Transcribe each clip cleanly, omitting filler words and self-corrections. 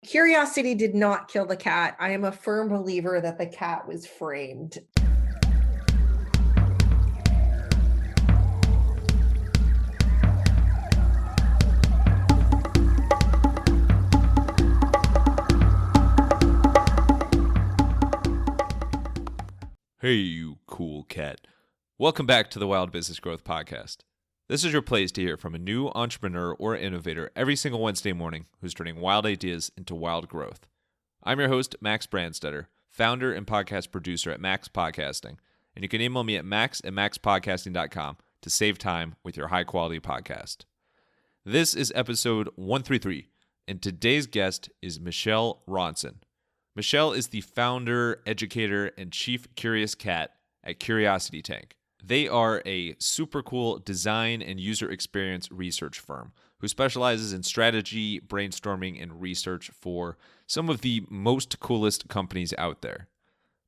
Curiosity did not kill the cat. I am a firm believer that the cat was framed. Hey, you cool cat. Welcome back to the Wild Business Growth Podcast. This is your place to hear from a new entrepreneur or innovator every single Wednesday morning who's turning wild ideas into wild growth. I'm your host, Max Branstetter, founder and podcast producer at MaxPodcasting, and you can email me at max@maxpodcasting.com to save time with your high-quality podcast. This is episode 133, and today's guest is Michele Ronsen. Michele is the founder, educator, and chief curious cat at Curiosity Tank. They are a super cool design and user experience research firm who specializes in strategy, brainstorming, and research for some of the most coolest companies out there.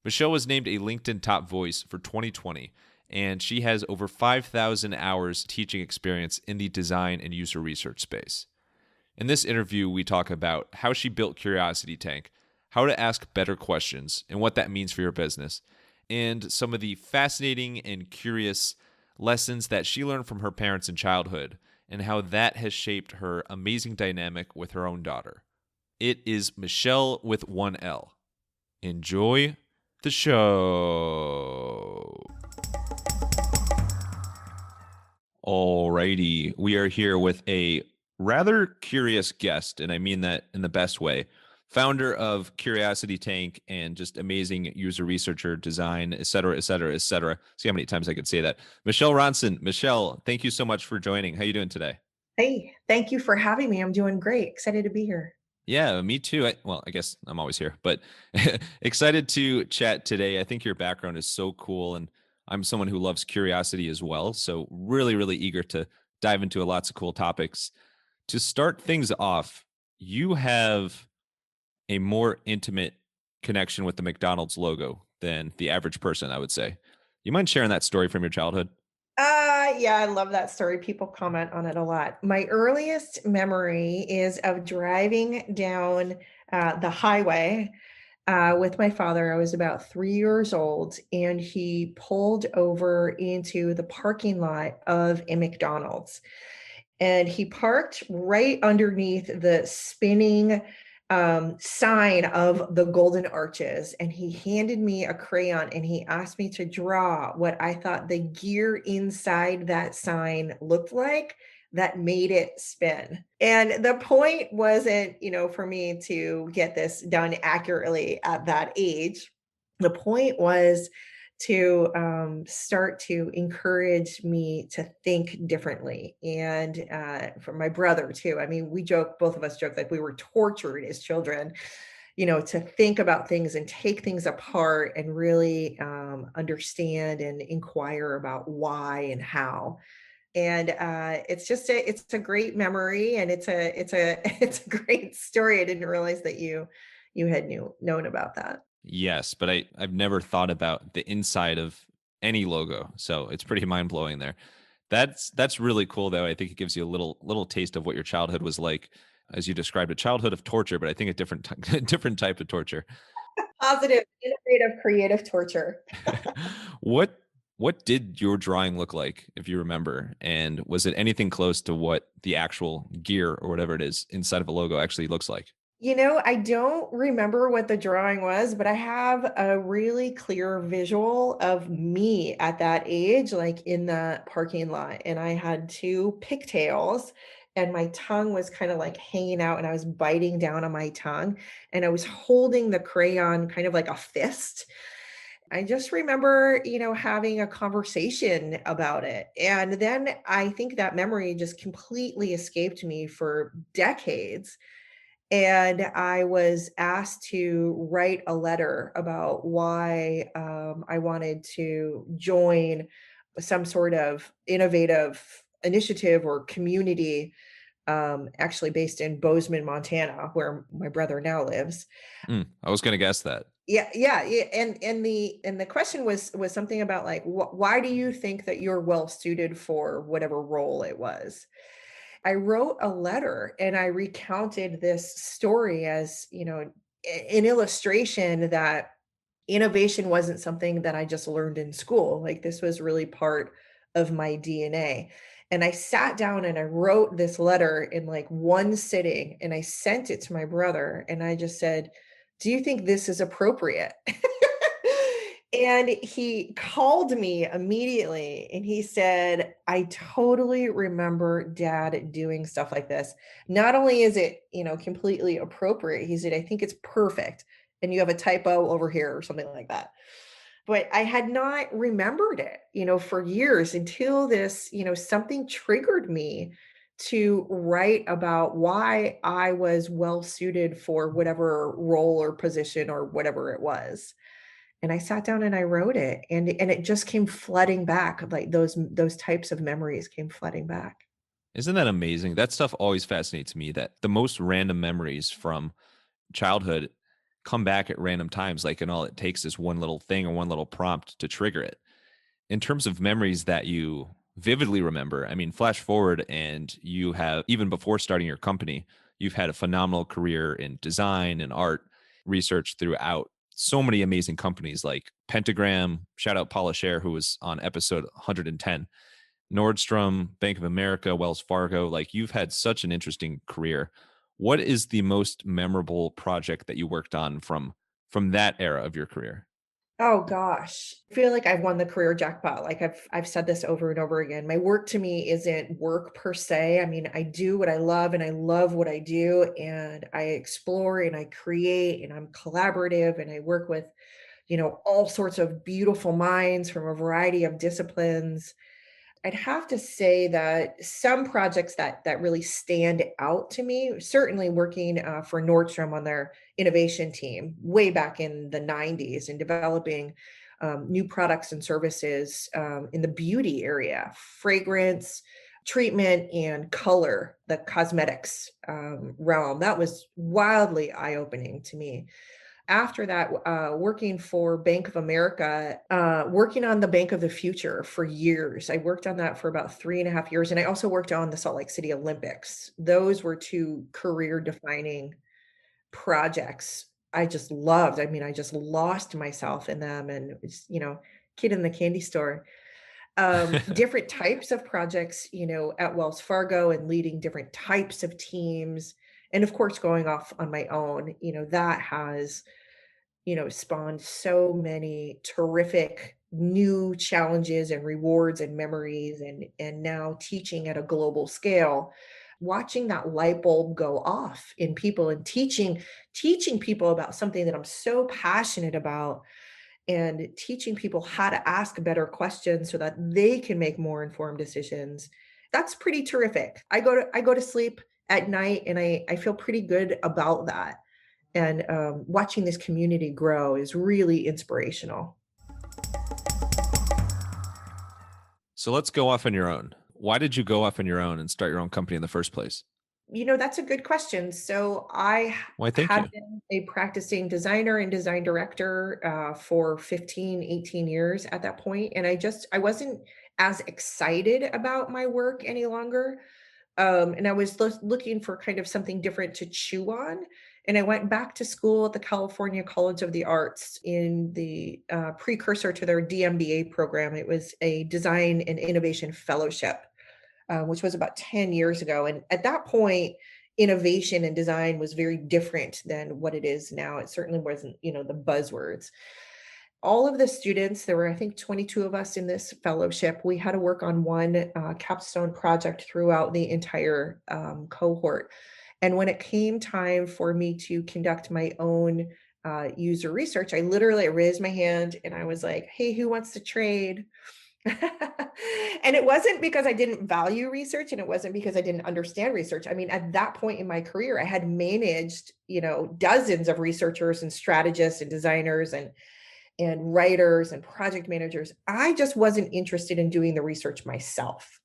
Michele was named a LinkedIn Top Voice for 2020, and she has over 5,000 hours teaching experience in the design and user research space. In this interview, we talk about how she built Curiosity Tank, how to ask better questions, and what that means for your business, and some of the fascinating and curious lessons that she learned from her parents in childhood, and how that has shaped her amazing dynamic with her own daughter. It is Michele with one L. Enjoy the show. Alrighty, we are here with a rather curious guest, and I mean that in the best way. Founder of Curiosity Tank and just amazing user researcher, design, et cetera, et cetera, et cetera. See how many times I could say that. Michele Ronsen. Michele, thank you so much for joining. How you doing today? Hey, thank you for having me. I'm doing great. Excited to be here. Yeah, me too. I guess I'm always here, but excited to chat today. I think your background is so cool, and I'm someone who loves curiosity as well. So really, really eager to dive into lots of cool topics. To start things off, you have a more intimate connection with the McDonald's logo than the average person, I would say. You mind sharing that story from your childhood? Yeah, I love that story. People comment on it a lot. My earliest memory is of driving down the highway with my father. I was about 3 years old, and he pulled over into the parking lot of a McDonald's. And he parked right underneath the spinning sign of the Golden Arches. And he handed me a crayon and he asked me to draw what I thought the gear inside that sign looked like that made it spin. And the point wasn't, for me to get this done accurately at that age. The point was to start to encourage me to think differently. And for my brother too. I mean, both of us joke that we were tortured as children, to think about things and take things apart and really understand and inquire about why and how. And it's a great memory, and it's a great story. I didn't realize that you had known about that. Yes, but I've never thought about the inside of any logo. So it's pretty mind-blowing there. That's really cool though. I think it gives you a little taste of what your childhood was like, as you described, a childhood of torture, but I think a different type of torture. Positive, innovative, creative torture. What what did your drawing look like, if you remember? And was it anything close to what the actual gear or whatever it is inside of a logo actually looks like? I don't remember what the drawing was, but I have a really clear visual of me at that age, like in the parking lot. And I had two pigtails, and my tongue was kind of like hanging out, and I was biting down on my tongue, and I was holding the crayon kind of like a fist. I just remember, having a conversation about it. And then I think that memory just completely escaped me for decades. And I was asked to write a letter about why I wanted to join some sort of innovative initiative or community, actually based in Bozeman, Montana, where my brother now lives. I was going to guess that. Yeah. And the question was something about like, why do you think that you're well suited for whatever role it was? I wrote a letter and I recounted this story as, an illustration that innovation wasn't something that I just learned in school. Like this was really part of my DNA. And I sat down and I wrote this letter in like one sitting and I sent it to my brother and I just said, "Do you think this is appropriate?" And he called me immediately and he said, "I totally remember dad doing stuff like this. Not only is it, completely appropriate," he said, "I think it's perfect. And you have a typo over here," or something like that. But I had not remembered it, for years until this, something triggered me to write about why I was well suited for whatever role or position or whatever it was. And I sat down and I wrote it and it just came flooding back, like those types of memories came flooding back. Isn't that amazing? That stuff always fascinates me, that the most random memories from childhood come back at random times, like, and all it takes is one little thing or one little prompt to trigger it. In terms of memories that you vividly remember, I mean, flash forward and you have, even before starting your company, you've had a phenomenal career in design and art research throughout so many amazing companies like Pentagram, shout out Paula Scher, who was on episode 110, Nordstrom, Bank of America, Wells Fargo. Like, you've had such an interesting career. What is the most memorable project that you worked on from that era of your career? Oh gosh. I feel like I've won the career jackpot. Like I've said this over and over again. My work to me isn't work per se. I mean, I do what I love and I love what I do and I explore and I create and I'm collaborative and I work with, all sorts of beautiful minds from a variety of disciplines. I'd have to say that some projects that really stand out to me, certainly working for Nordstrom on their innovation team way back in the 90s and developing new products and services in the beauty area, fragrance, treatment, and color, the cosmetics realm. That was wildly eye opening to me. After that, working for Bank of America, working on the Bank of the Future for years. I worked on that for about 3.5 years. And I also worked on the Salt Lake City Olympics. Those were two career defining projects I just loved. I mean, I just lost myself in them and it's, kid in the candy store. Different types of projects, at Wells Fargo and leading different types of teams. And of course, going off on my own, that has spawned so many terrific new challenges and rewards and memories and now teaching at a global scale, watching that light bulb go off in people and teaching people about something that I'm so passionate about and teaching people how to ask better questions so that they can make more informed decisions. That's pretty terrific. I go to sleep at night and I feel pretty good about that and watching this community grow is really inspirational. So let's go off on your own. Why did you go off on your own and start your own company in the first place? That's a good question. So I Why, thank had you. been a practicing designer and design director for 15, 18 years at that point, and I wasn't as excited about my work any longer. And I was looking for kind of something different to chew on. And I went back to school at the California College of the Arts in the precursor to their DMBA program. It was a design and innovation fellowship, which was about 10 years ago. And at that point, innovation and design was very different than what it is now. It certainly wasn't, the buzzwords. All of the students, there were, I think, 22 of us in this fellowship. We had to work on one capstone project throughout the entire cohort. And when it came time for me to conduct my own user research, I literally raised my hand and I was like, "Hey, who wants to trade?" And it wasn't because I didn't value research and it wasn't because I didn't understand research. I mean, at that point in my career, I had managed, dozens of researchers and strategists and designers and writers and project managers. I just wasn't interested in doing the research myself.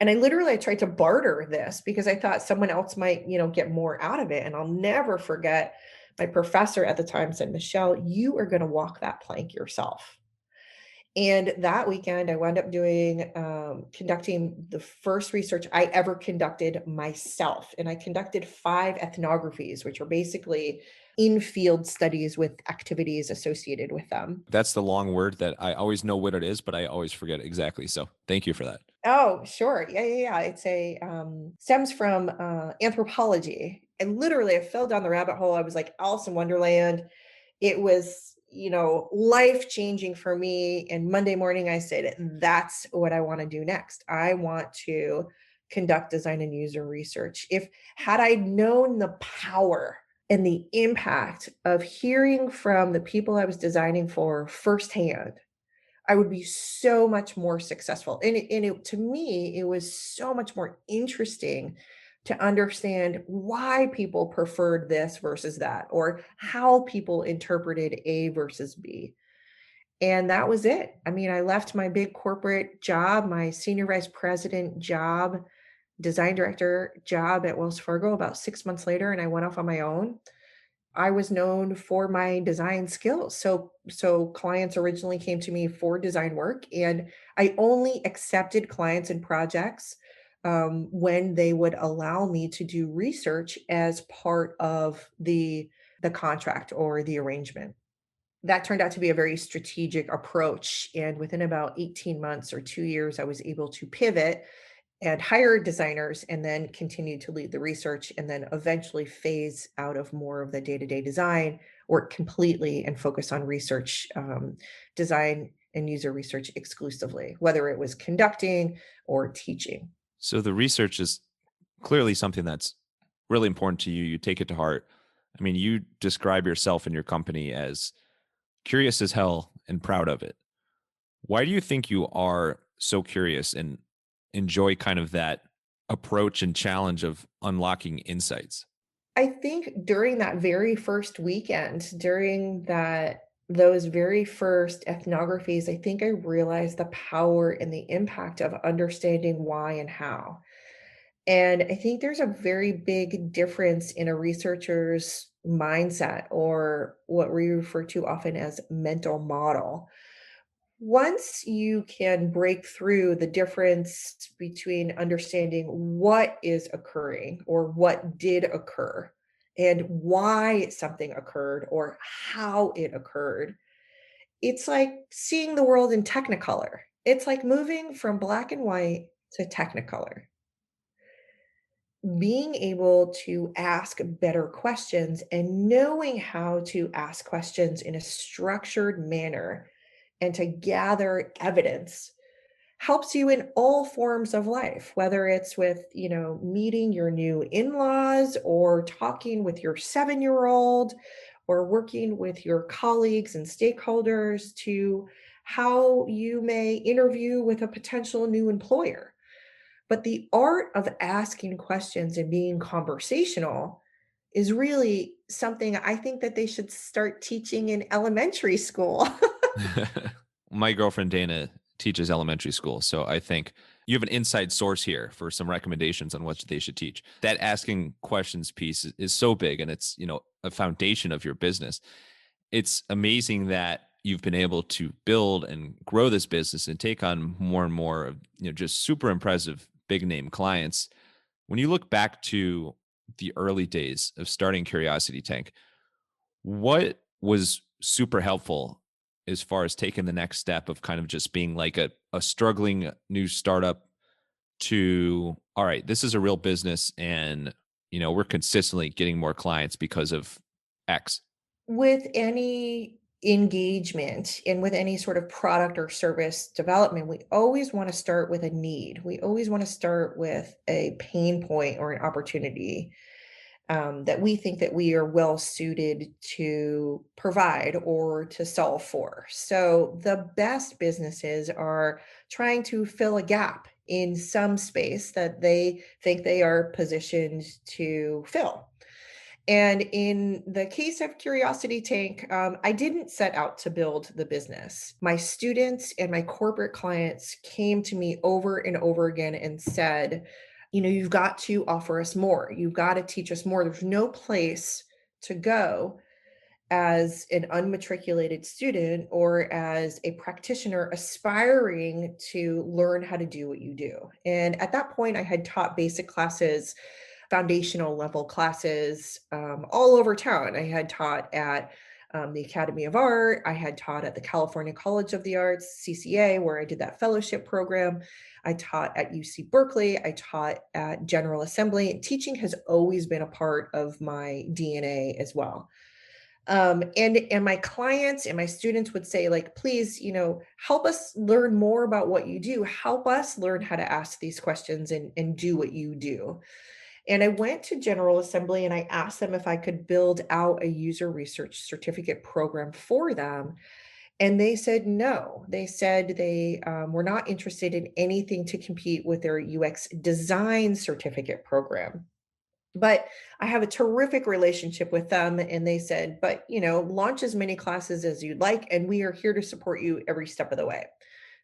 And I tried to barter this because I thought someone else might, get more out of it. And I'll never forget my professor at the time said, "Michelle, you are going to walk that plank yourself." And that weekend, I wound up doing conducting the first research I ever conducted myself. And I conducted 5 ethnographies, which are basically in-field studies with activities associated with them. That's the long word that I always know what it is, but I always forget exactly. So thank you for that. Oh, sure. Yeah, yeah, yeah. It's stems from anthropology. And literally, I fell down the rabbit hole. I was like Alice in Wonderland. It was, life changing for me. And Monday morning, I said, that's what I want to do next. I want to conduct design and user research. If had I known the power and the impact of hearing from the people I was designing for firsthand, I would be so much more successful. To me, it was so much more interesting to understand why people preferred this versus that, or how people interpreted A versus B. And that was it. I mean, I left my big corporate job, my senior vice president job, design director job at Wells Fargo about 6 months later, and I went off on my own. I was known for my design skills. So clients originally came to me for design work, and I only accepted clients and projects when they would allow me to do research as part of the contract or the arrangement. That turned out to be a very strategic approach, and within about 18 months or 2 years, I was able to pivot and hire designers and then continue to lead the research and then eventually phase out of more of the day-to-day design, work completely and focus on research, design and user research exclusively, whether it was conducting or teaching. So the research is clearly something that's really important to you. You take it to heart. I mean, you describe yourself and your company as curious as hell and proud of it. Why do you think you are so curious and enjoy kind of that approach and challenge of unlocking insights? I think during that very first weekend, during those very first ethnographies, I think I realized the power and the impact of understanding why and how. And I think there's a very big difference in a researcher's mindset, or what we refer to often as mental model. Once you can break through the difference between understanding what is occurring or what did occur and why something occurred or how it occurred, it's like seeing the world in technicolor. It's like moving from black and white to technicolor. Being able to ask better questions and knowing how to ask questions in a structured manner and to gather evidence helps you in all forms of life, whether it's with, meeting your new in-laws or talking with your 7-year-old or working with your colleagues and stakeholders, to how you may interview with a potential new employer. But the art of asking questions and being conversational is really something I think that they should start teaching in elementary school. My girlfriend Dana teaches elementary school, so I think you have an inside source here for some recommendations on what they should teach. That asking questions piece is so big, and it's a foundation of your business. It's amazing that you've been able to build and grow this business and take on more and more of just super impressive big name clients. When you look back to the early days of starting Curiosity Tank, what was super helpful as far as taking the next step of kind of just being like a struggling new startup to, all right, this is a real business, and we're consistently getting more clients because of X? With any engagement and with any sort of product or service development, we always want to start with a need. We always want to start with a pain point or an opportunity that we think that we are well suited to provide or to solve for. So the best businesses are trying to fill a gap in some space that they think they are positioned to fill. And in the case of Curiosity Tank, I didn't set out to build the business. My students and my corporate clients came to me over and over again and said, you've got to offer us more. You've got to teach us more. There's no place to go as an unmatriculated student or as a practitioner aspiring to learn how to do what you do. And at that point, I had taught basic classes, foundational level classes all over town. I had taught at the Academy of Art. I had taught at the California College of the Arts, CCA, where I did that fellowship program. I taught at UC Berkeley. I taught at General Assembly. Teaching has always been a part of my DNA as well. And my clients and my students would say, like, please, help us learn more about what you do. Help us learn how to ask these questions and do what you do. And I went to General Assembly and I asked them if I could build out a user research certificate program for them. And they said no. They said they were not interested in anything to compete with their UX design certificate program. But I have a terrific relationship with them. And they said, but, launch as many classes as you'd like. And we are here to support you every step of the way.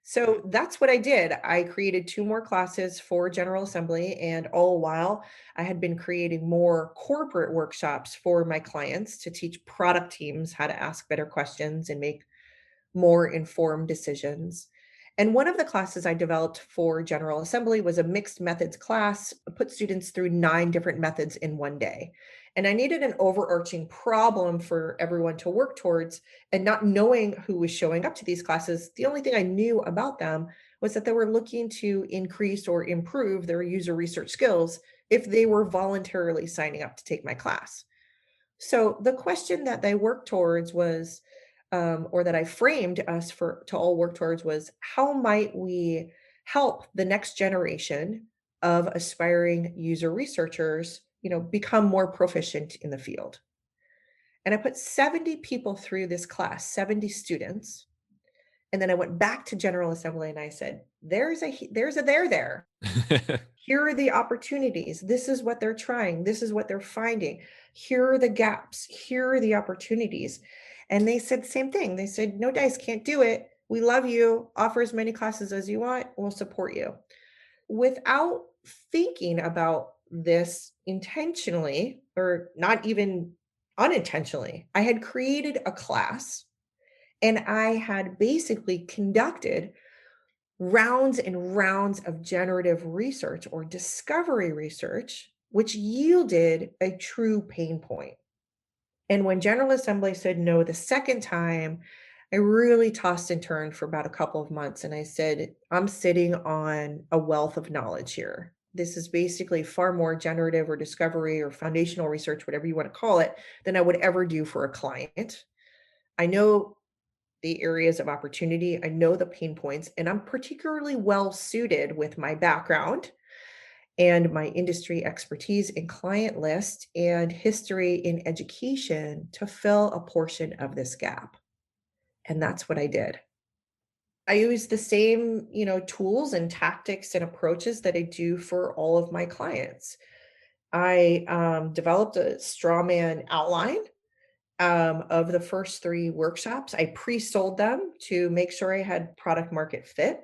So that's what I did. I created 2 more classes for General Assembly, and all while I had been creating more corporate workshops for my clients to teach product teams how to ask better questions and make more informed decisions. And one of the classes I developed for General Assembly was a mixed methods class, put students through 9 different methods in one day. And I needed an overarching problem for everyone to work towards. And not knowing who was showing up to these classes, the only thing I knew about them was that they were looking to increase or improve their user research skills if they were voluntarily signing up to take my class. So the question that they worked towards was, or that I framed us for to all work towards was, how might we help the next generation of aspiring user researchers, become more proficient in the field? And I put 70 people through this class, 70 students. And then I went back to General Assembly and I said, there's a there there. Here are the opportunities. This is what they're trying. This is what they're finding. Here are the gaps. Here are the opportunities. And they said the same thing. They said, no, dice, can't do it. We love you. Offer as many classes as you want. We'll support you. Without thinking about this intentionally, or not even unintentionally, I had created a class and I had basically conducted rounds and rounds of generative research or discovery research, which yielded a true pain point. And when General Assembly said no the second time, I really tossed and turned for about a couple of months. And I said, I'm sitting on a wealth of knowledge here. This is basically far more generative or discovery or foundational research, whatever you want to call it, than I would ever do for a client. I know the areas of opportunity. I know the pain points, and I'm particularly well suited with my background and my industry expertise in client list and history in education to fill a portion of this gap. And that's what I did. I use the same, tools and tactics and approaches that I do for all of my clients. I developed a straw man outline of the first 3 workshops. I pre-sold them to make sure I had product market fit.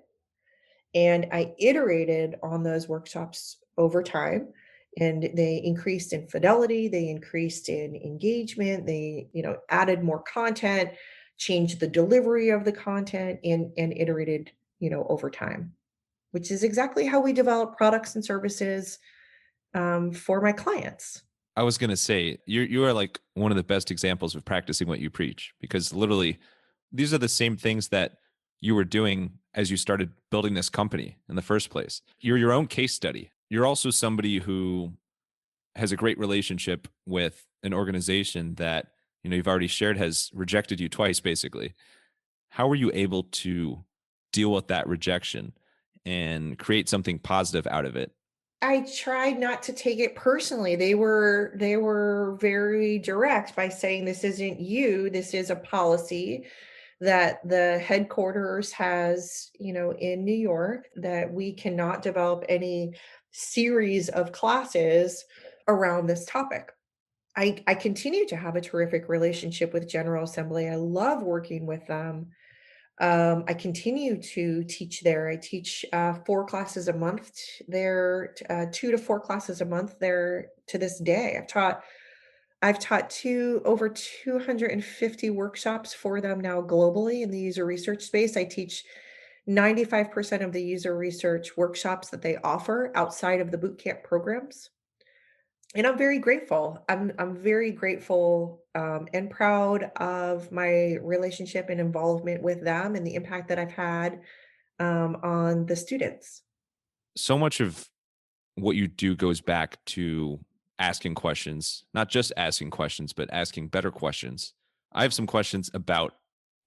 And I iterated on those workshops over time. And they increased in fidelity, they increased in engagement, they, added more content, changed the delivery of the content, and iterated, over time, which is exactly how we develop products and services for my clients. I was gonna say you are like one of the best examples of practicing what you preach, because literally these are the same things that you were doing as you started building this company in the first place. You're your own case study. You're also somebody who has a great relationship with an organization that you've already shared has rejected you twice, basically. How were you able to deal with that rejection and create something positive out of it? I tried not to take it personally. They were very direct by saying, this isn't you, this is a policy that the headquarters has, in New York, that we cannot develop any series of classes around this topic. I continue to have a terrific relationship with General Assembly. I love working with them. I continue to teach there. I teach 4 classes a month there, 2 to 4 classes a month there to this day. I've taught I've taught over 250 workshops for them now globally in the user research space. I teach 95% of the user research workshops that they offer outside of the bootcamp programs. And I'm very grateful. I'm very grateful, and proud of my relationship and involvement with them and the impact that I've had, on the students. So much of what you do goes back to asking questions, not just asking questions, but asking better questions. I have some questions about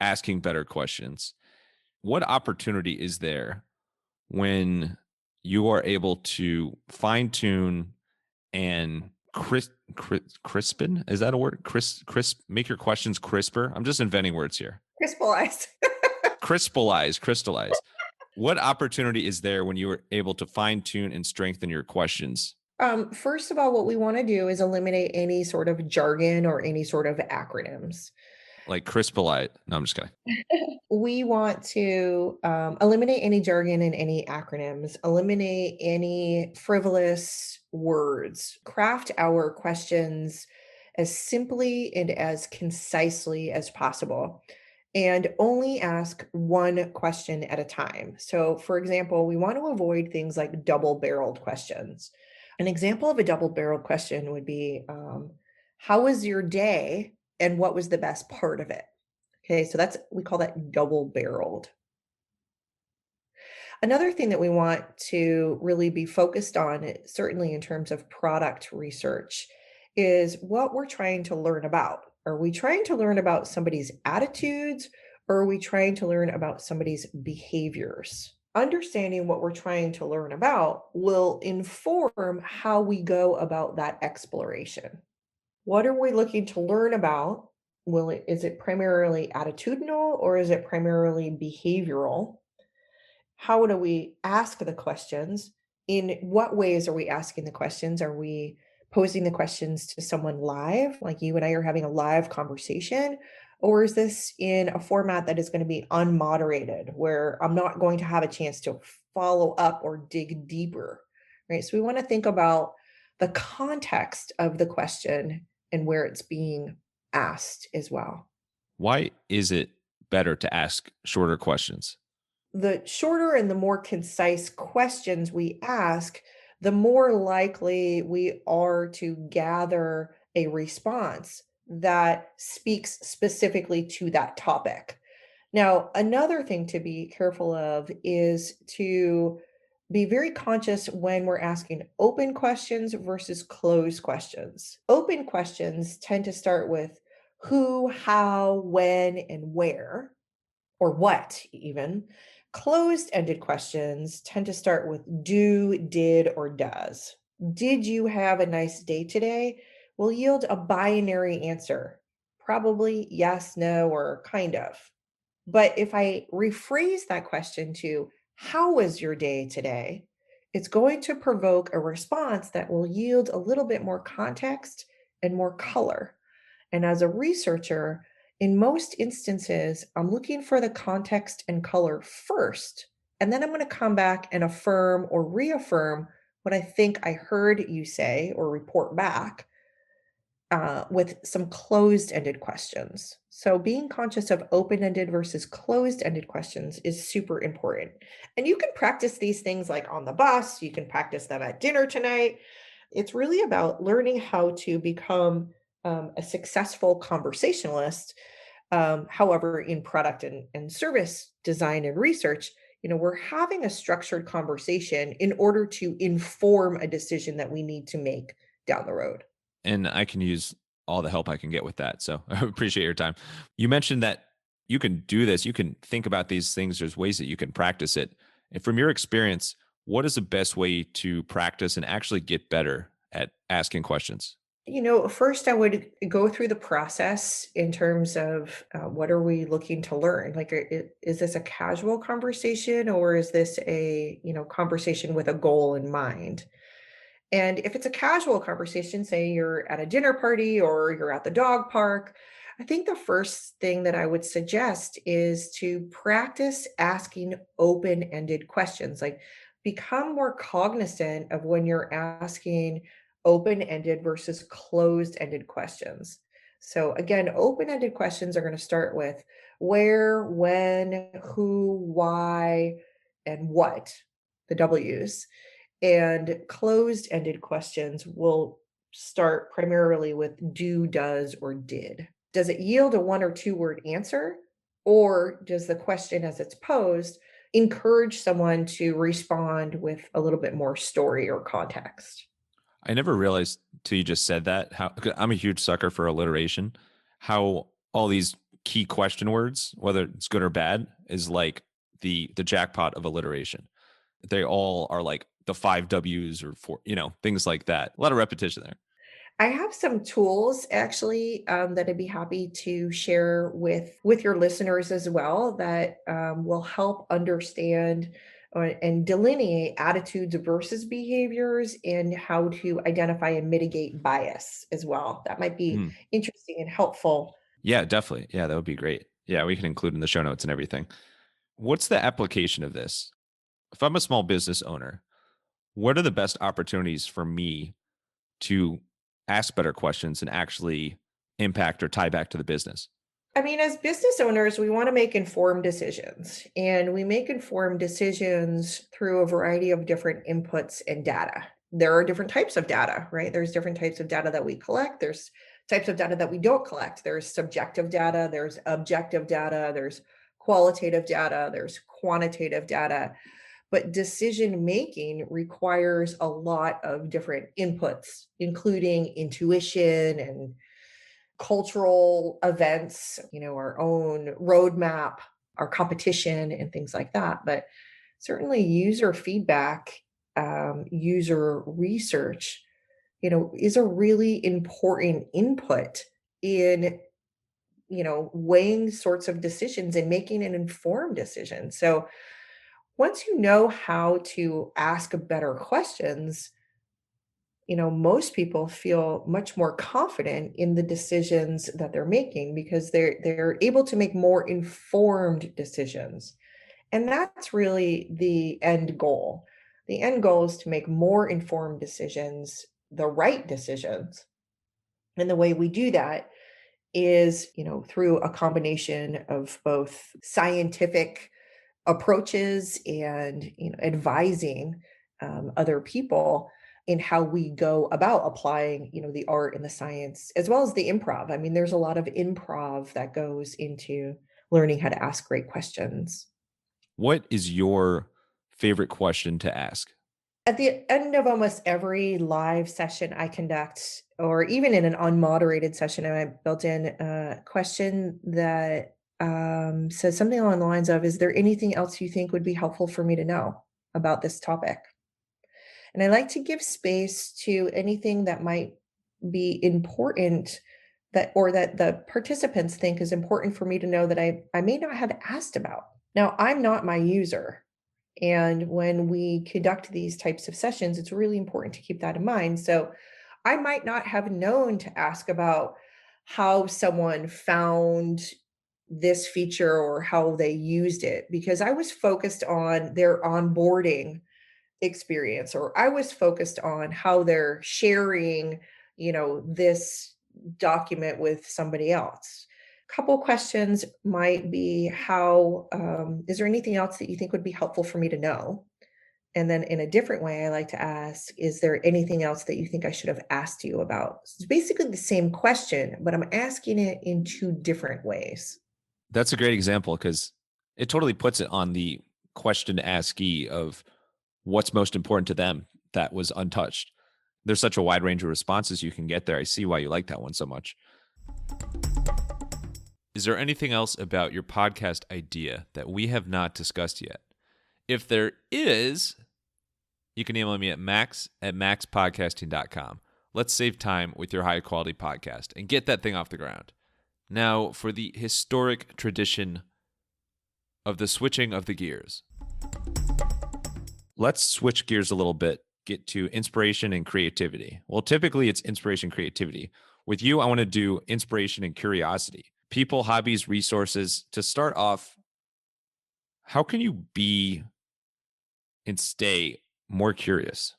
asking better questions. What opportunity is there when you are able to fine tune and crispen? Is that a word? Crisp, make your questions crisper. I'm just inventing words here. Crystallized. Crystallize. What opportunity is there when you are able to fine tune and strengthen your questions? First of all, what we want to do is eliminate any sort of jargon or any sort of acronyms. Like crispalize. No, I'm just kidding. We want to eliminate any jargon and any acronyms, eliminate any frivolous words, craft our questions as simply and as concisely as possible, and only ask one question at a time. So, for example, we want to avoid things like double barreled questions. An example of a double barreled question would be, how was your day and what was the best part of it? Okay, so we call that double barreled. Another thing that we want to really be focused on, certainly in terms of product research, is what we're trying to learn about. Are we trying to learn about somebody's attitudes, or are we trying to learn about somebody's behaviors? Understanding what we're trying to learn about will inform how we go about that exploration. What are we looking to learn about? Is it primarily attitudinal or is it primarily behavioral? How do we ask the questions? In what ways are we asking the questions? Are we posing the questions to someone live, like you and I are having a live conversation? Or is this in a format that is going to be unmoderated, where I'm not going to have a chance to follow up or dig deeper, right? So we want to think about the context of the question and where it's being asked as well. Why is it better to ask shorter questions? The shorter and the more concise questions we ask, the more likely we are to gather a response that speaks specifically to that topic. Now, another thing to be careful of is to be very conscious when we're asking open questions versus closed questions. Open questions tend to start with who, how, when, and where, or what even. Closed-ended questions tend to start with do, did, or does. Did you have a nice day today? Will yield a binary answer. Probably yes, no, or kind of. But if I rephrase that question to how was your day today? It's going to provoke a response that will yield a little bit more context and more color. And as a researcher, in most instances, I'm looking for the context and color first, and then I'm going to come back and affirm or reaffirm what I think I heard you say or report back, with some closed-ended questions. So being conscious of open-ended versus closed-ended questions is super important. And you can practice these things like on the bus, you can practice them at dinner tonight. It's really about learning how to become a successful conversationalist. However, in product and service design and research, we're having a structured conversation in order to inform a decision that we need to make down the road. And I can use all the help I can get with that. So I appreciate your time. You mentioned that you can do this, you can think about these things. There's ways that you can practice it. And from your experience, what is the best way to practice and actually get better at asking questions? First I would go through the process in terms of what are we looking to learn? Like, is this a casual conversation or is this a, conversation with a goal in mind? And if it's a casual conversation, say you're at a dinner party or you're at the dog park, I think the first thing that I would suggest is to practice asking open-ended questions. Like, become more cognizant of when you're asking open-ended versus closed-ended questions. So again, open-ended questions are going to start with where, when, who, why, and what, the W's. And closed-ended questions will start primarily with do, does, or did. Does it yield a one or two word answer? Or does the question as it's posed encourage someone to respond with a little bit more story or context? I never realized till you just said that how 'cause I'm a huge sucker for alliteration. How all these key question words, whether it's good or bad, is like the jackpot of alliteration. They all are like the five W's or four, things like that. A lot of repetition there. I have some tools actually that I'd be happy to share with your listeners as well that will help understand and delineate attitudes versus behaviors and how to identify and mitigate bias as well. That might be Mhm. interesting and helpful. Yeah, definitely. Yeah, that would be great. Yeah, we can include in the show notes and everything. What's the application of this? If I'm a small business owner, what are the best opportunities for me to ask better questions and actually impact or tie back to the business? I mean, as business owners, we want to make informed decisions, and we make informed decisions through a variety of different inputs and data. There are different types of data, right? There's different types of data that we collect. There's types of data that we don't collect. There's subjective data, there's objective data, there's qualitative data, there's quantitative data. But decision making requires a lot of different inputs, including intuition and cultural events, our own roadmap, our competition, and things like that. But certainly, user feedback, user research, is a really important input in weighing sorts of decisions and making an informed decision. So once you know how to ask better questions, most people feel much more confident in the decisions that they're making because they're able to make more informed decisions. And that's really the end goal. The end goal is to make more informed decisions, the right decisions. And the way we do that is, through a combination of both scientific approaches and advising other people in how we go about applying the art and the science as well as the improv. I mean, there's a lot of improv that goes into learning how to ask great questions. What is your favorite question to ask? At the end of almost every live session I conduct, or even in an unmoderated session, I built in a question that says something along the lines of, is there anything else you think would be helpful for me to know about this topic? And I like to give space to anything that might be important that the participants think is important for me to know that I may not have asked about. Now, I'm not my user. And when we conduct these types of sessions, it's really important to keep that in mind. So I might not have known to ask about how someone found this feature or how they used it because I was focused on their onboarding experience, or I was focused on how they're sharing, this document with somebody else. Couple questions might be how is there anything else that you think would be helpful for me to know? And then in a different way, I like to ask, is there anything else that you think I should have asked you about? So it's basically the same question, but I'm asking it in two different ways. That's a great example because it totally puts it on the question askee of what's most important to them that was untouched. There's such a wide range of responses you can get there. I see why you like that one so much. Is there anything else about your podcast idea that we have not discussed yet? If there is, you can email me at max@maxpodcasting.com. Let's save time with your high quality podcast and get that thing off the ground. Now, for the historic tradition of the switching of the gears. Let's switch gears a little bit, get to inspiration and creativity. Well, typically it's inspiration, creativity. With you, I want to do inspiration and curiosity. People, hobbies, resources. To start off, how can you be and stay more curious?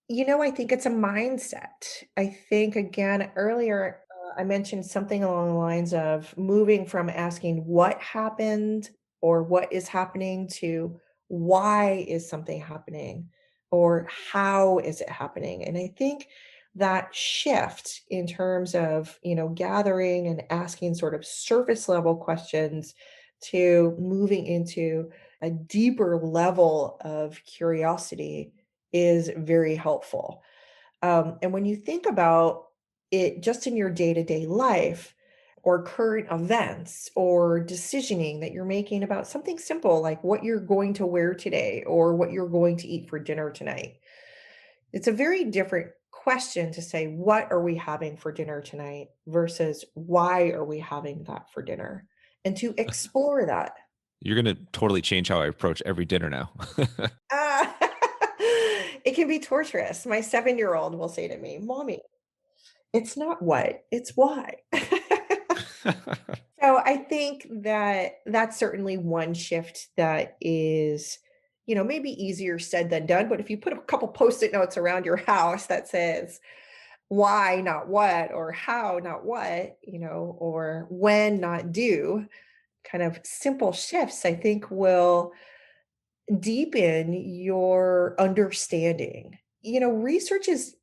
I think it's a mindset. I think, again, earlier, I mentioned something along the lines of moving from asking what happened or what is happening to why is something happening or how is it happening. And I think that shift in terms of, gathering and asking sort of surface level questions to moving into a deeper level of curiosity is very helpful. And when you think about it just in your day to day life or current events or decisioning that you're making about something simple like what you're going to wear today or what you're going to eat for dinner tonight, it's a very different question to say, what are we having for dinner tonight versus why are we having that for dinner? And to explore that. You're going to totally change how I approach every dinner now. Ah, it can be torturous. My 7-year-old will say to me, Mommy, it's not what, it's why. So I think that that's certainly one shift that is, maybe easier said than done. But if you put a couple post-it notes around your house that says why, not what, or how, not what, or when, not do, kind of simple shifts, I think will deepen your understanding. Research is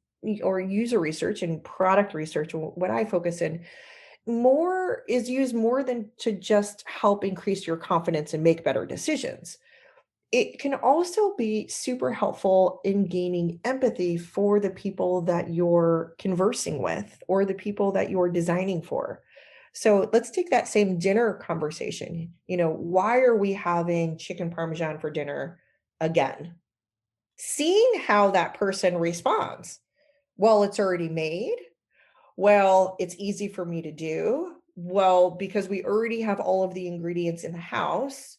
or user research and product research, what I focus in more is used more than to just help increase your confidence and make better decisions. It can also be super helpful in gaining empathy for the people that you're conversing with or the people that you're designing for. So let's take that same dinner conversation. Why are we having chicken parmesan for dinner again? Seeing how that person responds. Well, it's already made. Well, it's easy for me to do. Well, because we already have all of the ingredients in the house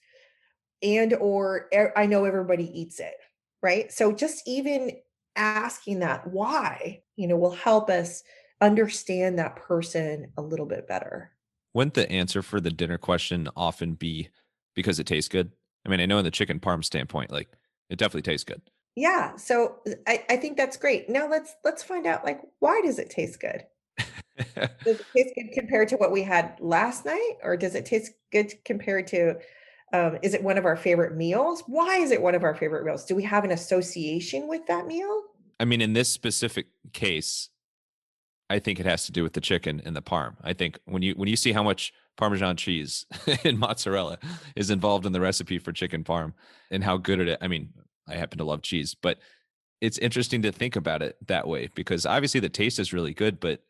and or I know everybody eats it, right? So just even asking that why, will help us understand that person a little bit better. Wouldn't the answer for the dinner question often be because it tastes good? I mean, I know in the chicken parm standpoint, like it definitely tastes good. Yeah, so I think that's great. Now let's find out like why does it taste good? Does it taste good compared to what we had last night, or does it taste good compared to, is it one of our favorite meals? Why is it one of our favorite meals? Do we have an association with that meal? I mean, in this specific case, I think it has to do with the chicken and the parm. I think when you see how much Parmesan cheese and mozzarella is involved in the recipe for chicken parm and how good it is. I mean, I happen to love cheese, but it's interesting to think about it that way because obviously the taste is really good, but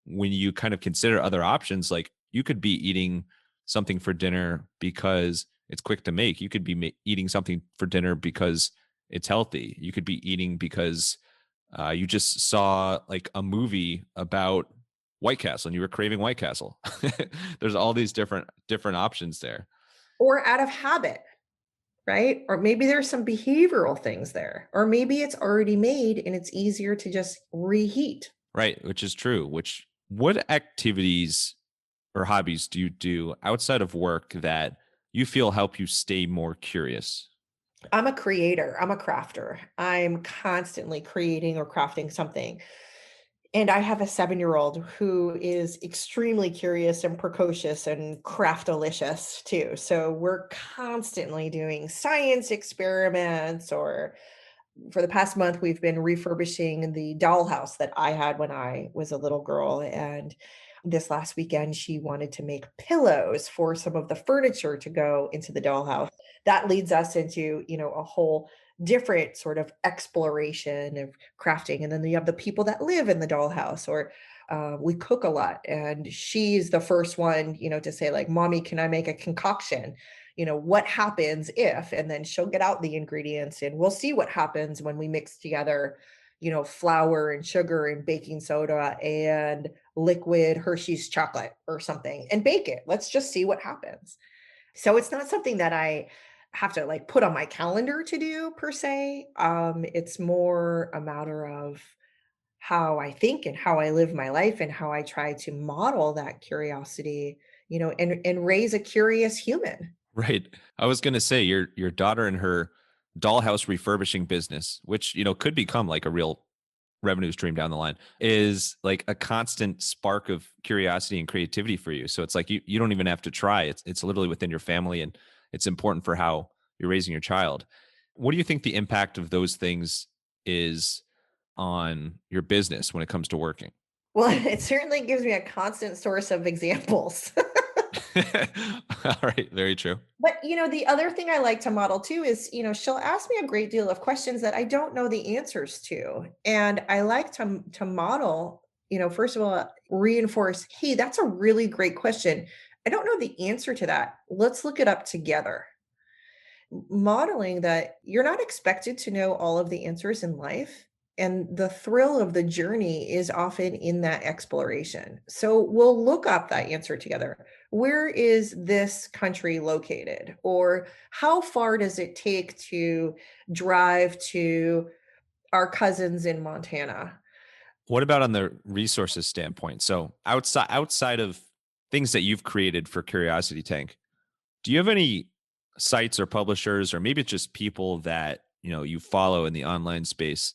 when you kind of consider other options, like you could be eating something for dinner because it's quick to make. You could be eating something for dinner because it's healthy. You could be eating because you just saw like a movie about White Castle and you were craving White Castle. There's all these different options there. Or out of habit, right? Or maybe there's some behavioral things there. Or maybe it's already made and it's easier to just reheat. Right, which is true. Which what activities or hobbies do you do outside of work that you feel help you stay more curious? I'm a creator, I'm a crafter. I'm constantly creating or crafting something. And I have a 7-year-old who is extremely curious and precocious and craftalicious too. So we're constantly doing science experiments, or for the past month, we've been refurbishing the dollhouse that I had when I was a little girl. And this last weekend, she wanted to make pillows for some of the furniture to go into the dollhouse. That leads us into, a whole different sort of exploration of crafting. And then you have the people that live in the dollhouse, or we cook a lot. And she's the first one, to say, like, Mommy, can I make a concoction? What happens if, and then she'll get out the ingredients and we'll see what happens when we mix together, flour and sugar and baking soda and liquid Hershey's chocolate or something and bake it. Let's just see what happens. So it's not something that I have to like put on my calendar to do per se. It's more a matter of how I think and how I live my life and how I try to model that curiosity, and raise a curious human. Right. I was gonna say your daughter and her dollhouse refurbishing business, which, could become like a real revenue stream down the line, is like a constant spark of curiosity and creativity for you. So it's like you don't even have to try. It's literally within your family, and it's important for how you're raising your child. What do you think the impact of those things is on your business when it comes to working? Well, it certainly gives me a constant source of examples. All right, very true. But, the other thing I like to model too is, she'll ask me a great deal of questions that I don't know the answers to. And I like to model, first of all, reinforce, hey, that's a really great question. I don't know the answer to that. Let's look it up together. Modeling that you're not expected to know all of the answers in life. And the thrill of the journey is often in that exploration. So we'll look up that answer together. Where is this country located? Or how far does it take to drive to our cousins in Montana? What about on the resources standpoint? So outside of things that you've created for Curiosity Tank, do you have any sites or publishers, or maybe it's just people that you follow in the online space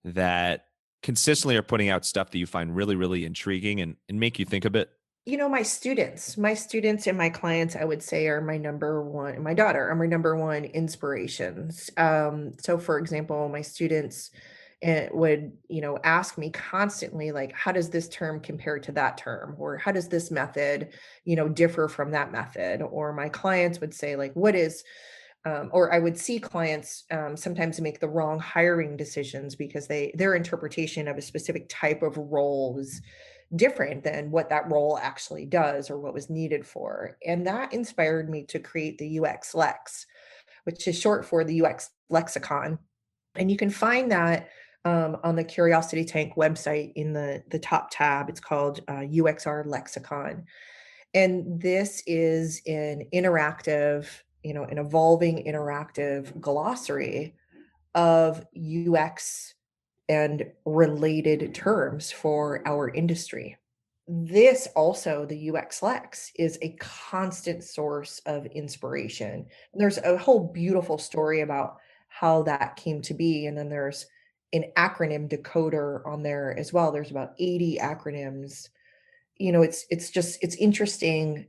that consistently are putting out stuff that you find really, really intriguing and make you think a bit? My students and my clients, I would say, are my number one, my daughter are my number one inspirations. So for example, my students would, ask me constantly, like, how does this term compare to that term? Or how does this method, differ from that method? Or my clients would say, like, or I would see clients sometimes make the wrong hiring decisions because their interpretation of a specific type of role was different than what that role actually does or what was needed for. And that inspired me to create the UX Lex, which is short for the UX Lexicon. And you can find that on the Curiosity Tank website in the top tab. It's called UXR Lexicon. And this is an interactive, an evolving interactive glossary of UX and related terms for our industry. This also, the UX Lex, is a constant source of inspiration. There's a whole beautiful story about how that came to be. And then there's an acronym decoder on there as well. There's about 80 acronyms. It's interesting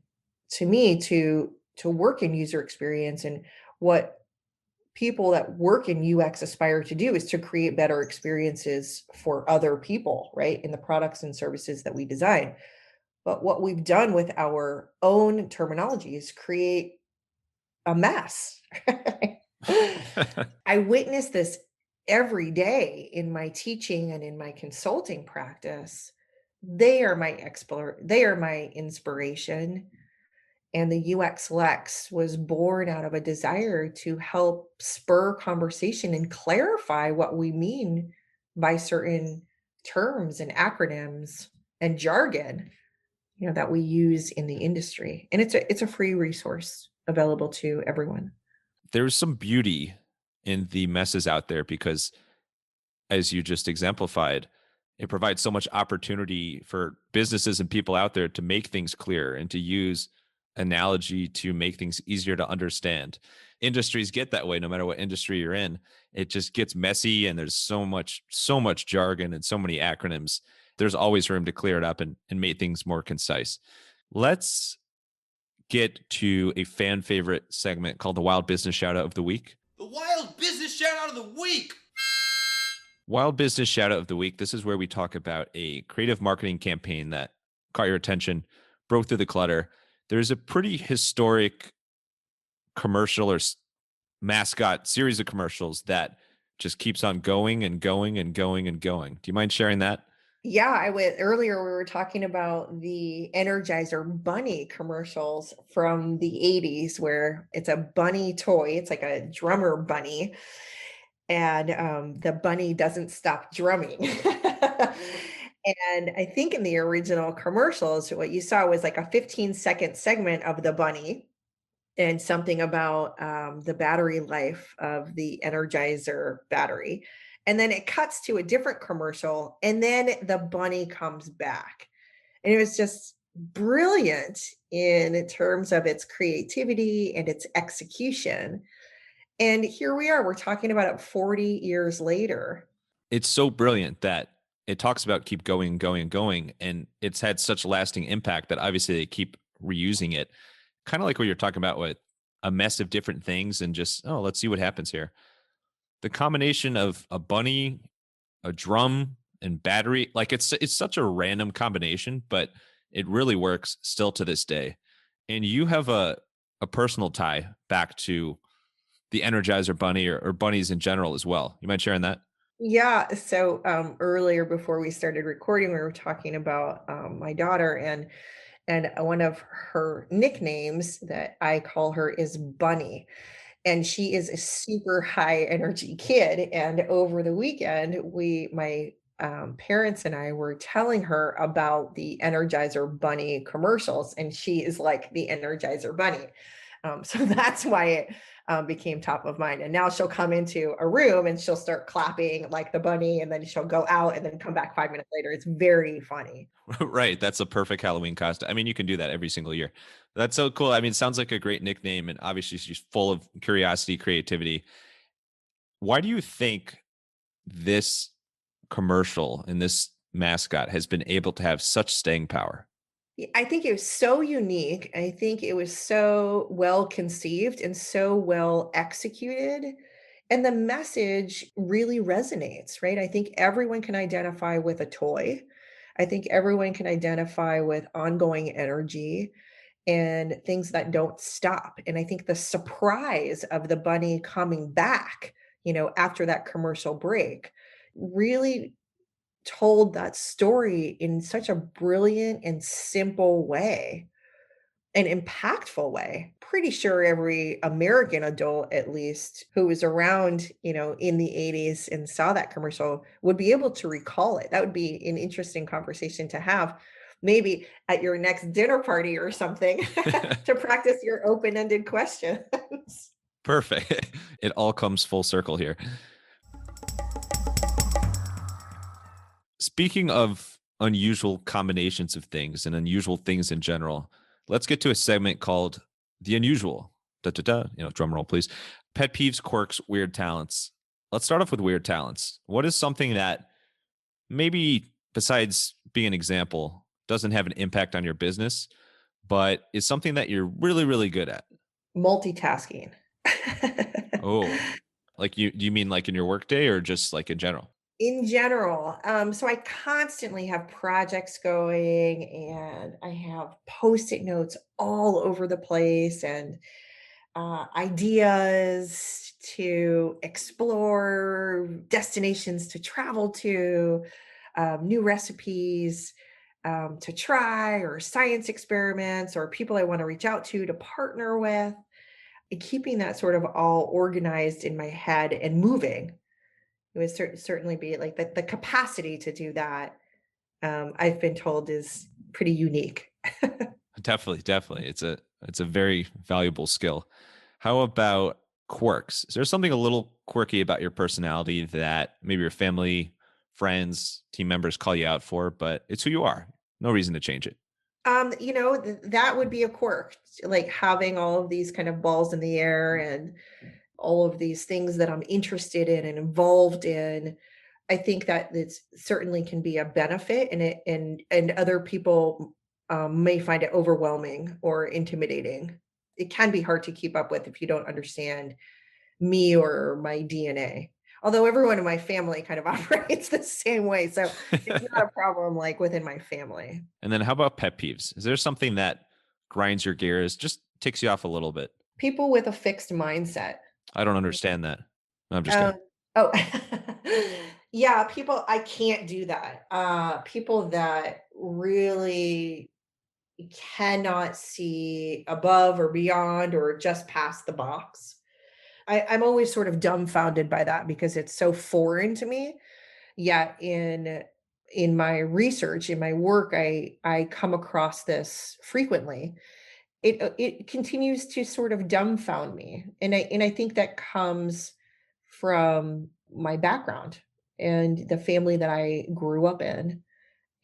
to me to work in user experience, and what people that work in UX aspire to do is to create better experiences for other people, right? In the products and services that we design. But what we've done with our own terminology is create a mess. I witness this every day in my teaching and in my consulting practice. They are my inspiration. And the UX Lex was born out of a desire to help spur conversation and clarify what we mean by certain terms and acronyms and jargon, that we use in the industry. And it's a free resource available to everyone. There's some beauty in the messes out there because, as you just exemplified, it provides so much opportunity for businesses and people out there to make things clear and to use analogy to make things easier to understand. Industries get that way no matter what industry you're in. It just gets messy, and there's so much jargon and so many acronyms. There's always room to clear it up and make things more concise. Let's get to a fan favorite segment called the Wild Business Shout Out of the Week. The Wild Business Shout Out of the Week! Wild Business Shout Out of the Week. This is where we talk about a creative marketing campaign that caught your attention, broke through the clutter. There's a pretty historic commercial or mascot series of commercials that just keeps on going and going and going and going. Do you mind sharing that? Yeah, I would. Earlier we were talking about the Energizer bunny commercials from the 80s, where it's a bunny toy. It's like a drummer bunny, and the bunny doesn't stop drumming. And I think in the original commercials, what you saw was like a 15-second segment of the bunny and something about the battery life of the Energizer battery. And then it cuts to a different commercial, and then the bunny comes back. And it was just brilliant in terms of its creativity and its execution. And here we are, we're talking about it 40 years later. It's so brilliant that it talks about keep going, going, going. And it's had such lasting impact that obviously they keep reusing it. Kind of like what you're talking about with a mess of different things and just, oh, let's see what happens here. The combination of a bunny, a drum, and battery, like it's such a random combination, but it really works still to this day. And you have a personal tie back to the Energizer Bunny or bunnies in general as well. You mind sharing that? Yeah. So earlier before we started recording, we were talking about my daughter, and one of her nicknames that I call her is Bunny. And she is a super high energy kid. And over the weekend, my parents and I were telling her about the Energizer Bunny commercials, and she is like the Energizer Bunny. So that's why it became top of mind. And now she'll come into a room and she'll start clapping like the bunny, and then she'll go out and then come back 5 minutes later. It's very funny. Right. That's a perfect Halloween costume. I mean, you can do that every single year. That's so cool. I mean, it sounds like a great nickname, and obviously she's full of curiosity, creativity. Why do you think this commercial and this mascot has been able to have such staying power? I think it was so unique. I think it was so well conceived and so well executed. And the message really resonates, right? I think everyone can identify with a toy. I think everyone can identify with ongoing energy and things that don't stop. And I think the surprise of the bunny coming back, after that commercial break really told that story in such a brilliant and simple way, an impactful way. Pretty sure every American adult, at least, who was around, in the 80s and saw that commercial would be able to recall it. That would be an interesting conversation to have, maybe at your next dinner party or something, to practice your open-ended questions. Perfect. It all comes full circle here. Speaking of unusual combinations of things and unusual things in general, let's get to a segment called The Unusual. Da, da, da. Drum roll, please. Pet peeves, quirks, weird talents. Let's start off with weird talents. What is something that maybe, besides being an example, doesn't have an impact on your business, but is something that you're really, really good at? Multitasking. Oh, like do you mean like in your workday or just like in general? In general, so I constantly have projects going, and I have Post-it notes all over the place, and ideas to explore, destinations to travel to, new recipes to try, or science experiments, or people I want to reach out to partner with. And keeping that sort of all organized in my head and moving, it would certainly be like the capacity to do that, I've been told is pretty unique. Definitely, definitely. It's a very valuable skill. How about quirks? Is there something a little quirky about your personality that maybe your family, friends, team members call you out for, but it's who you are? No reason to change it. That would be a quirk, like having all of these kind of balls in the air and all of these things that I'm interested in and involved in. I think that it certainly can be a benefit, and and other people may find it overwhelming or intimidating. It can be hard to keep up with if you don't understand me or my DNA. Although everyone in my family kind of operates the same way, so it's not a problem like within my family. And then how about pet peeves? Is there something that grinds your gears, just ticks you off a little bit? People with a fixed mindset. I don't understand that. No, I'm just Um, kidding. oh, yeah, people, I can't do that. People that really cannot see above or beyond or just past the box. I'm always sort of dumbfounded by that because it's so foreign to me. Yet in my research, in my work, I come across this frequently. It continues to sort of dumbfound me, and I think that comes from my background and the family that I grew up in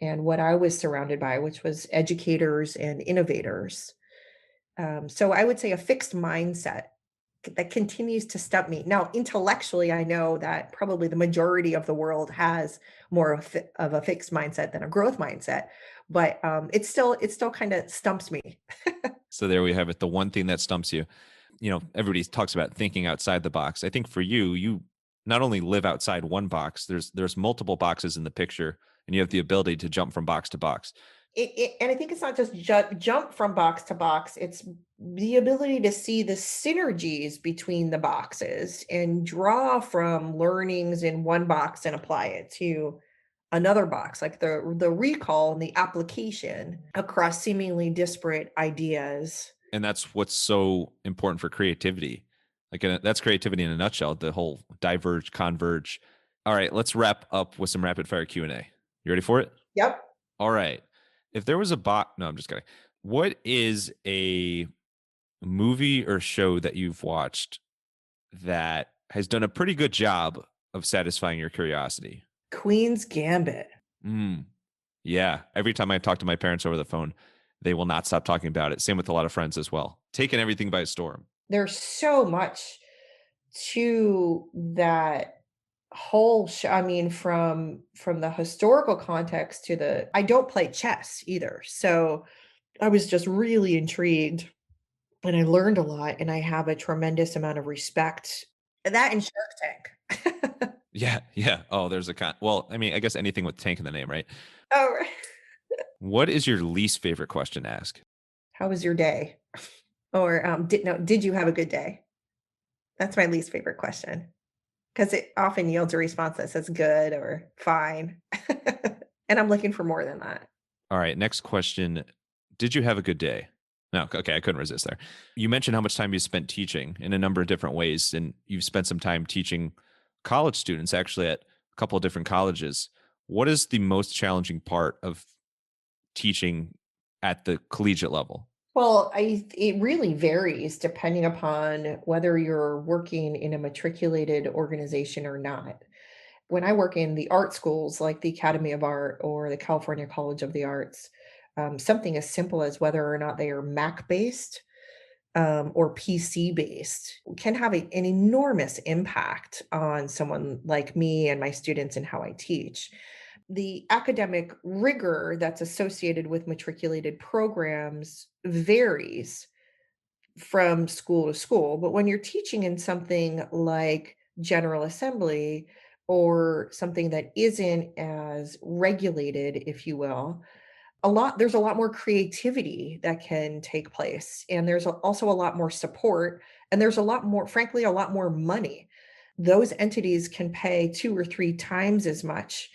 and what I was surrounded by, which was educators and innovators. So I would say a fixed mindset that continues to stump me. Now, intellectually, I know that probably the majority of the world has more of a fixed mindset than a growth mindset, but it still kind of stumps me. So there we have it. The one thing that stumps you. Everybody talks about thinking outside the box. I think for you, you not only live outside one box, there's multiple boxes in the picture, and you have the ability to jump from box to box. And I think it's not just jump from box to box, it's the ability to see the synergies between the boxes and draw from learnings in one box and apply it to another box, like the recall and the application across seemingly disparate ideas. And that's what's so important for creativity. That's creativity in a nutshell, the whole diverge, converge. All right, let's wrap up with some rapid fire Q&A. You ready for it? Yep. All right. If there was a bot, no, I'm just kidding. What is a movie or show that you've watched that has done a pretty good job of satisfying your curiosity? Queen's Gambit. Yeah. Every time I talk to my parents over the phone, they will not stop talking about it. Same with a lot of friends as well. Taking everything by storm. There's so much to that whole show. I mean, from the historical context to I don't play chess either. So I was just really intrigued and I learned a lot and I have a tremendous amount of respect. That and Shark Tank. Yeah. Yeah. Oh, there's well, I mean, I guess anything with tank in the name, right? Oh, right. What is your least favorite question to ask? How was your day? Or did you have a good day? That's my least favorite question because it often yields a response that says good or fine. And I'm looking for more than that. All right. Next question. Did you have a good day? No. Okay. I couldn't resist there. You mentioned how much time you spent teaching in a number of different ways, and you've spent some time teaching college students actually at a couple of different colleges. What is the most challenging part of teaching at the collegiate level? Well, it really varies depending upon whether you're working in a matriculated organization or not. When I work in the art schools like the Academy of Art or the California College of the Arts, something as simple as whether or not they are Mac based or PC based can have an enormous impact on someone like me and my students and how I teach. The academic rigor that's associated with matriculated programs varies from school to school. But when you're teaching in something like General Assembly or something that isn't as regulated, if you will, there's a lot more creativity that can take place. And there's also a lot more support. And there's a lot more, frankly, a lot more money. Those entities can pay 2 or 3 times as much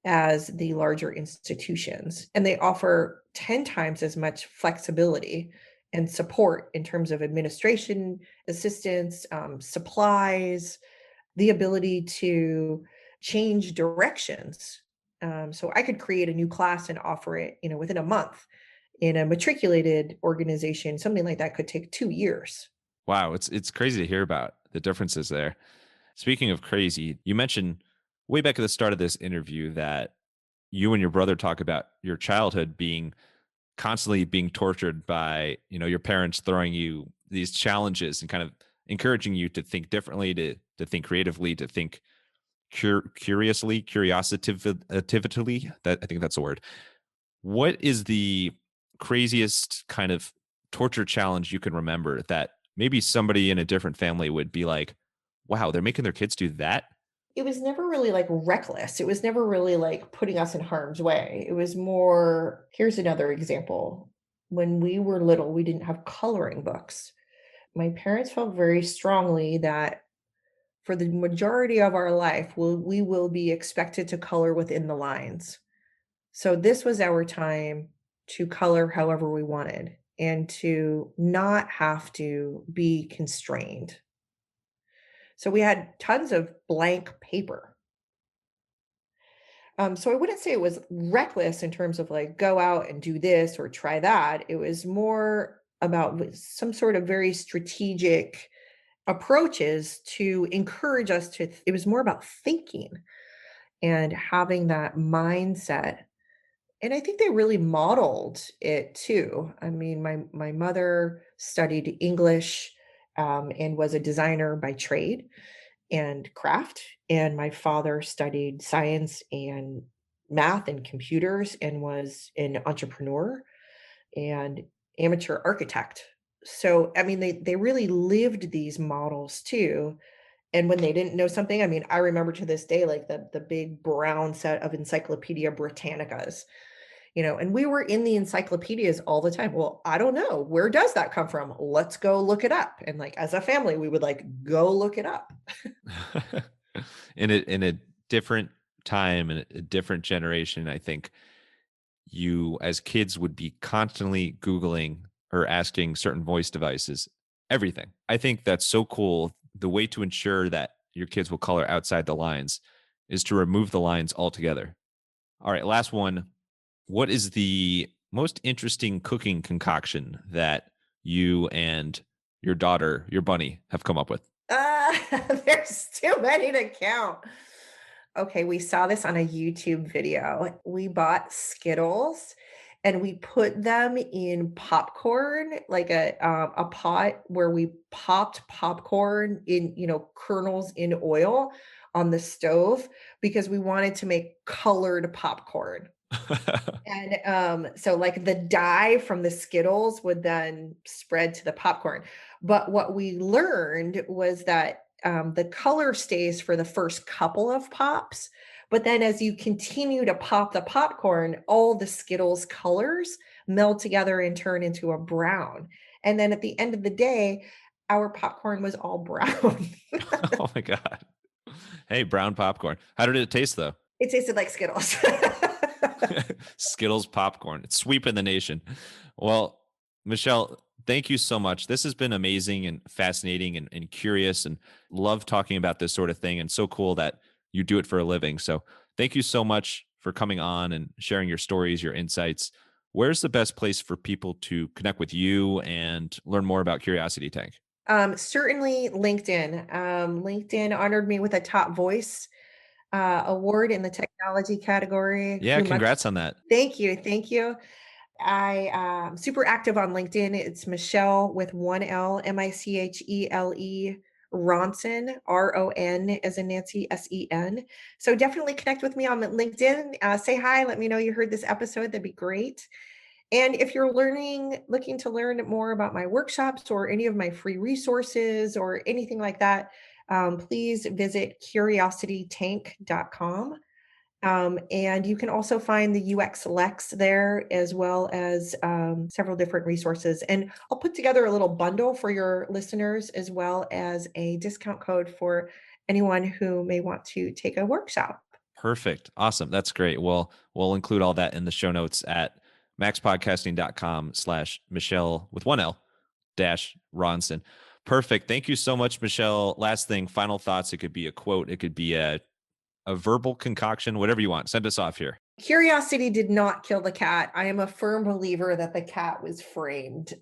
as the larger institutions. And they offer 10 times as much flexibility and support in terms of administration, assistance, supplies, the ability to change directions. So I could create a new class and offer it, within a month. In a matriculated organization, something like that could take 2 years. Wow, it's crazy to hear about the differences there. Speaking of crazy, you mentioned way back at the start of this interview that you and your brother talk about your childhood being constantly being tortured by, your parents throwing you these challenges and kind of encouraging you to think differently, to think creatively, to think curiosity, that I think that's the word. What is the craziest kind of torture challenge you can remember that maybe somebody in a different family would be like, wow, they're making their kids do that? It was never really like reckless. It was never really like putting us in harm's way. It was more, here's another example. When we were little, we didn't have coloring books. My parents felt very strongly that for the majority of our life, we will be expected to color within the lines. So this was our time to color however we wanted and to not have to be constrained. So we had tons of blank paper. So I wouldn't say it was reckless in terms of like go out and do this or try that. It was more about some sort of very strategic approaches to encourage us to. It was more about thinking and having that mindset. And I think they really modeled it too. I mean, my mother studied English and was a designer by trade and craft. And my father studied science and math and computers and was an entrepreneur and amateur architect. So, I mean, they really lived these models too. And when they didn't know something, I mean, I remember to this day, like the big brown set of Encyclopedia Britannicas, and we were in the encyclopedias all the time. Well, I don't know. Where does that come from? Let's go look it up. And like as a family, we would like go look it up. In a different time and a different generation, I think you as kids would be constantly Googling or asking certain voice devices everything. I think that's so cool. The way to ensure that your kids will color outside the lines is to remove the lines altogether. All right, last one. What is the most interesting cooking concoction that you and your daughter, your bunny, have come up with? There's too many to count. Okay, we saw this on a YouTube video. We bought Skittles and we put them in popcorn, like a pot where we popped popcorn in, kernels in oil on the stove because we wanted to make colored popcorn. And so like the dye from the Skittles would then spread to the popcorn. But what we learned was that the color stays for the first couple of pops. But then as you continue to pop the popcorn, all the Skittles colors meld together and turn into a brown. And then at the end of the day, our popcorn was all brown. Oh my God. Hey, brown popcorn. How did it taste though? It tasted like Skittles. Skittles popcorn. It's sweeping the nation. Well, Michele, thank you so much. This has been amazing and fascinating and curious, and love talking about this sort of thing. And so cool that you do it for a living. So thank you so much for coming on and sharing your stories, your insights. Where's the best place for people to connect with you and learn more about Curiosity Tank? Certainly LinkedIn. LinkedIn honored me with a top voice award in the technology category a Yeah, few months. congrats on that. Thank you. Thank you. I am super active on LinkedIn. It's Michele with one L, Michele Ronsen, Ron as in Nancy, Sen. So definitely connect with me on LinkedIn. Say hi. Let me know you heard this episode. That'd be great. And if you're looking to learn more about my workshops or any of my free resources or anything like that, please visit curiositytank.com. And you can also find the UX Lex there, as well as several different resources. And I'll put together a little bundle for your listeners, as well as a discount code for anyone who may want to take a workshop. Perfect. Awesome. That's great. Well, we'll include all that in the show notes at maxpodcasting.com/Michele with one L dash Ronsen. Perfect. Thank you so much, Michele. Last thing, final thoughts. It could be a quote. It could be a verbal concoction, whatever you want. Send us off here. Curiosity did not kill the cat. I am a firm believer that the cat was framed.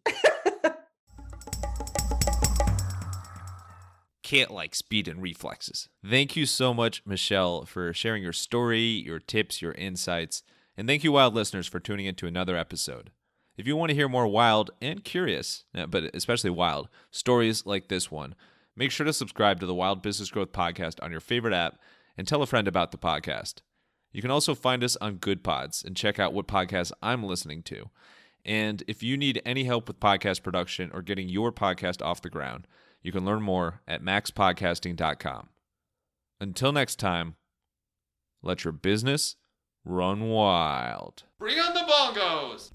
Cat like speed and reflexes. Thank you so much, Michele, for sharing your story, your tips, your insights. And thank you, wild listeners, for tuning into another episode. If you want to hear more wild and curious, but especially wild, stories like this one, make sure to subscribe to the Wild Business Growth Podcast on your favorite app and tell a friend about the podcast. You can also find us on Good Pods and check out what podcasts I'm listening to. And if you need any help with podcast production or getting your podcast off the ground, you can learn more at MaxPodcasting.com. Until next time, let your business run wild. Bring on the bongos!